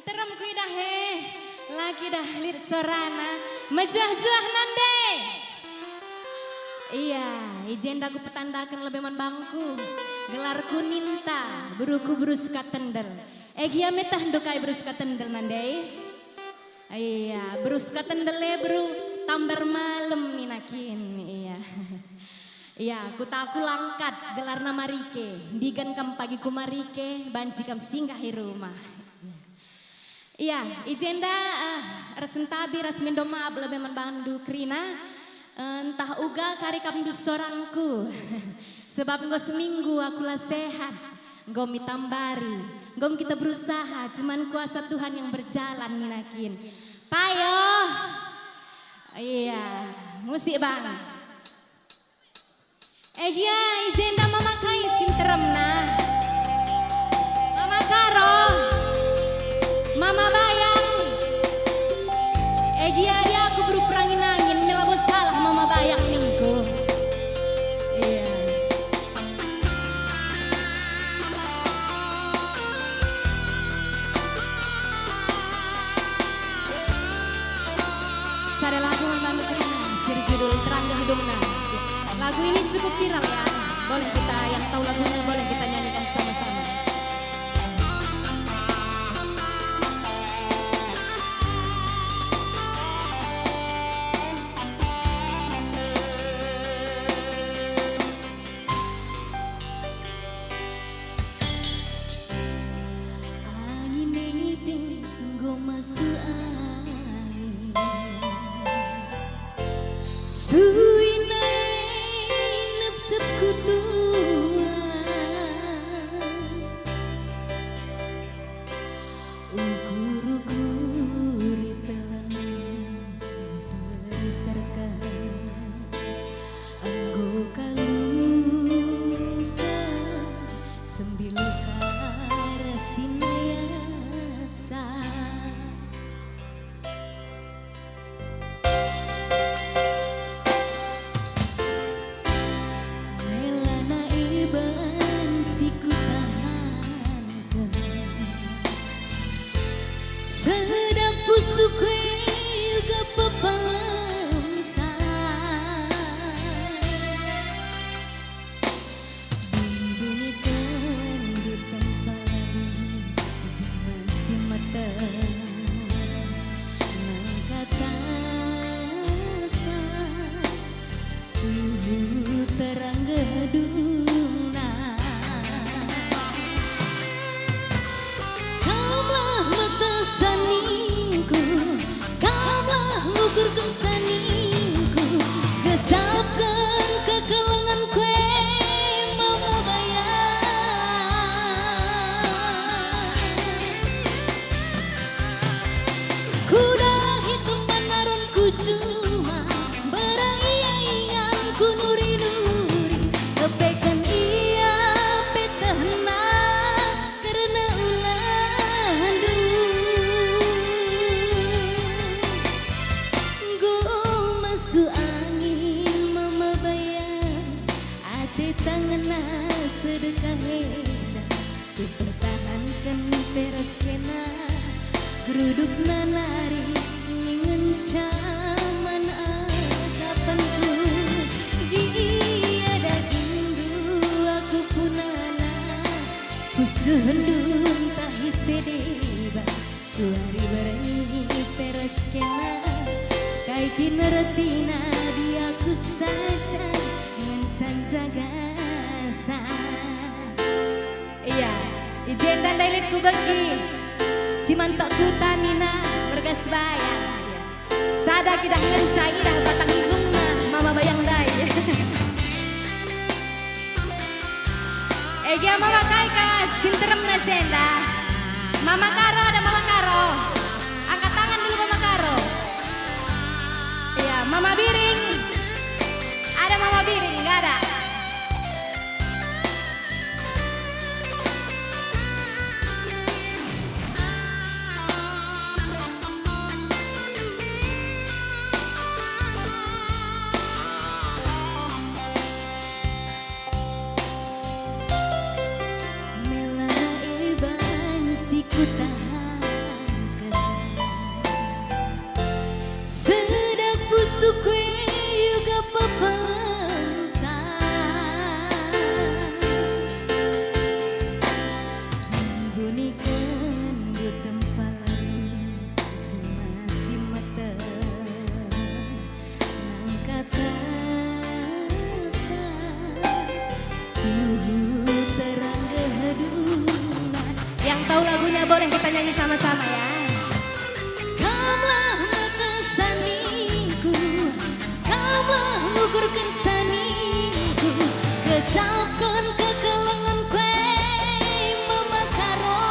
Sinterem kui dah lagi dah lir sorana, mejuah-juah nande. Iya, ijen dagu petandakan lebeman bangku, gelarku ninta, beruku beruska tendel. Egia metah dokai beruska tendel nande. Iya, beruska tendele beru tambar malam ninakin. Iya. Iya, kutaku langkat gelar nama Rike, digan kam pagi kumarike, banci kam singgah di rumah. Iya, ijenda resentabi rasmindo maab lebeman bandu krina, entah uga kari kam du soranku, sebab engkau seminggu aku lah sehat, engkau mitambari, engkau kita berusaha, cuman kuasa Tuhan yang berjalan ninakin. Payo, iya, musik bang. Egia ijenda memakai sinteremna, mama karo, mama bayang. Egia dia aku beruperangin angin, melabo salah mama bayang ningku. Iya. Sare lagu membantu kena, siri judul Terangga Hidungna. Lagu ini cukup viral ya, boleh kita yang tahu lagunya boleh kita nyanyikan sama-sama. Angin ini tinggo masuk angin, sedang pusuk juga pepalam sah, bunyikan di tempat jangan si mata nangkata sah terang gedung. Ukurkan saningku, gecapkan kekelengan kue mama bayang. Kuda hitam bandaranku cuma berang-iang ku nuri-nuri, kepekan iya petahna karena ulandu. Masuk angin mama bayang, ate tanganna sedekah heda, ku pertahankan peras kena, geruduk nanari ngingan caman akapanku. Dia daging aku punana, ku sehendun tahi sedeba, suari berengi peras kena. Kai kinertina dia ku saja dengan canjagasa. Iya, ijen dan dailit ku bagi si mantok ku tanina bergas bayang. Sada kita ngencai dah batang hidungna mama bayang dai. Egia mama kai kas sinterem na jenda. Mama karo ada mama karo. Angkat tangan dulu mama karo. Mama Biring, ada Mama Biring, nggak ada. Melai banci ku tahan Yang tahu lagunya boleh kita nyanyi sama-sama ya. Kaulah kesaniku, kaulah ngugurkan saniku, kecapkan kekelengan kue memakaro.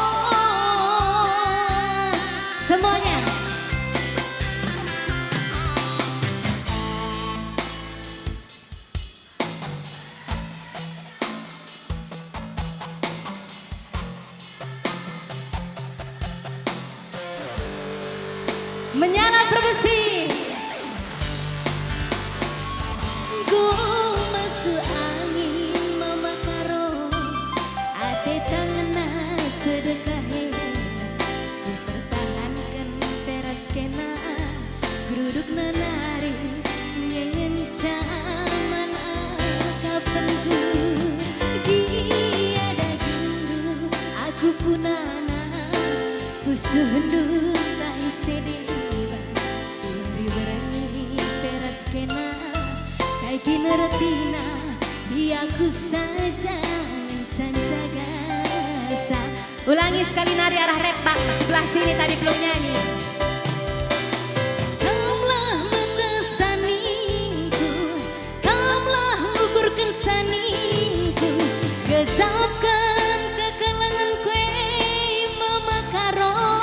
Semuanya. Menyala berbesi, go masuk angin memakaro, ate tangan sedekah ku pertahankan peras kena, geruduk nanari nyengen caman kapanku, dia dagingku aku punana, pusuh hendu tak sedih. Kini retina biarku saja menjaga. Ulangi sekali nari arah repak sebelah sini tadi belum nyanyi. Kaulah mengesaniku, kaulah ngugurkan saniku, gejapkan kekelengan kue memakaro.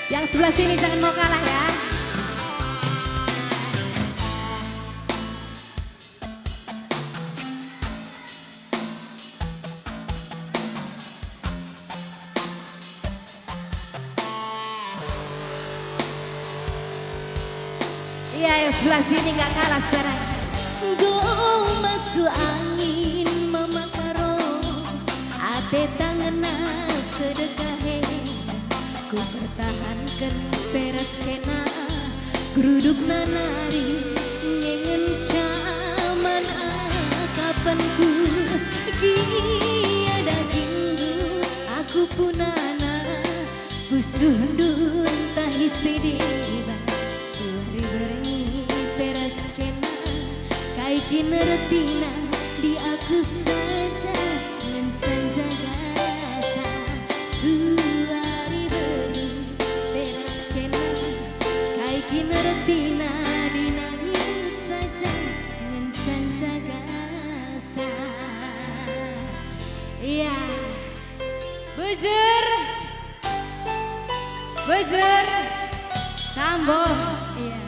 Yang sebelah sini jangan mau kalah ya. Iya, yang sebelah sini gak kalah sekarang. Go masuk angin memakaro, ate tangan sedekah, ku pertahankan peras kena, geruduk nanari nyengen caman kapanku, dia dagingku aku punana, pusuh dun tahi sediba. Peras kena kai kini retina di aku saja menjaga suari beri peras kena kai kini retina di nangis saja menjaga iya bujur bujur sambo iya.